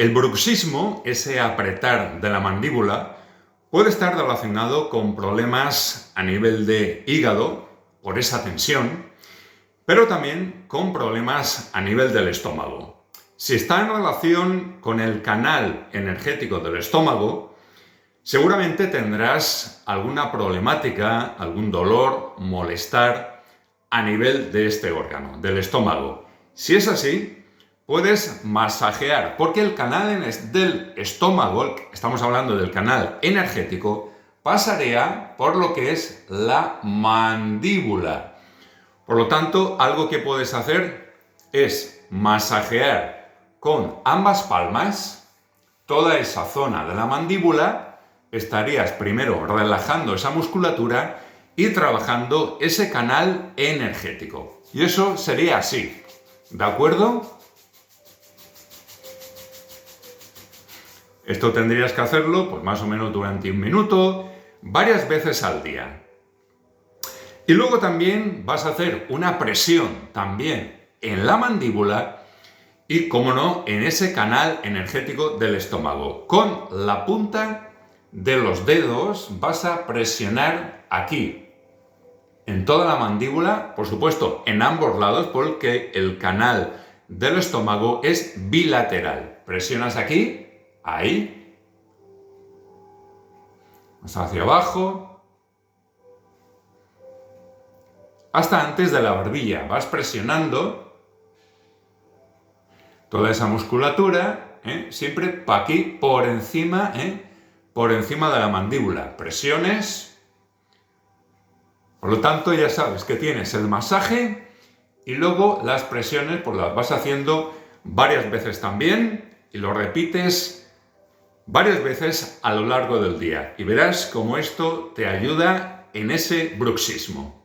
El bruxismo, ese apretar de la mandíbula, puede estar relacionado con problemas a nivel de hígado, por esa tensión, pero también con problemas a nivel del estómago. Si está en relación con el canal energético del estómago, seguramente tendrás alguna problemática, algún dolor, molestar a nivel de este órgano, del estómago. Si es así, puedes masajear, porque el canal del estómago, estamos hablando del canal energético, pasaría por lo que es la mandíbula. Por lo tanto, algo que puedes hacer es masajear con ambas palmas toda esa zona de la mandíbula. Estarías primero relajando esa musculatura y trabajando ese canal energético. Y eso sería así, ¿de acuerdo? Esto tendrías que hacerlo pues más o menos durante 1 minuto, varias veces al día. Y luego también vas a hacer una presión también en la mandíbula y, como no, en ese canal energético del estómago. Con la punta de los dedos vas a presionar aquí, en toda la mandíbula, por supuesto, en ambos lados, porque el canal del estómago es bilateral. Presionas aquí, ahí, hacia abajo, hasta antes de la barbilla. Vas presionando toda esa musculatura, siempre para aquí, por encima de la mandíbula. Presiones. Por lo tanto, ya sabes que tienes el masaje y luego las presiones, pues las vas haciendo varias veces también y lo repites varias veces a lo largo del día. Y verás cómo esto te ayuda en ese bruxismo.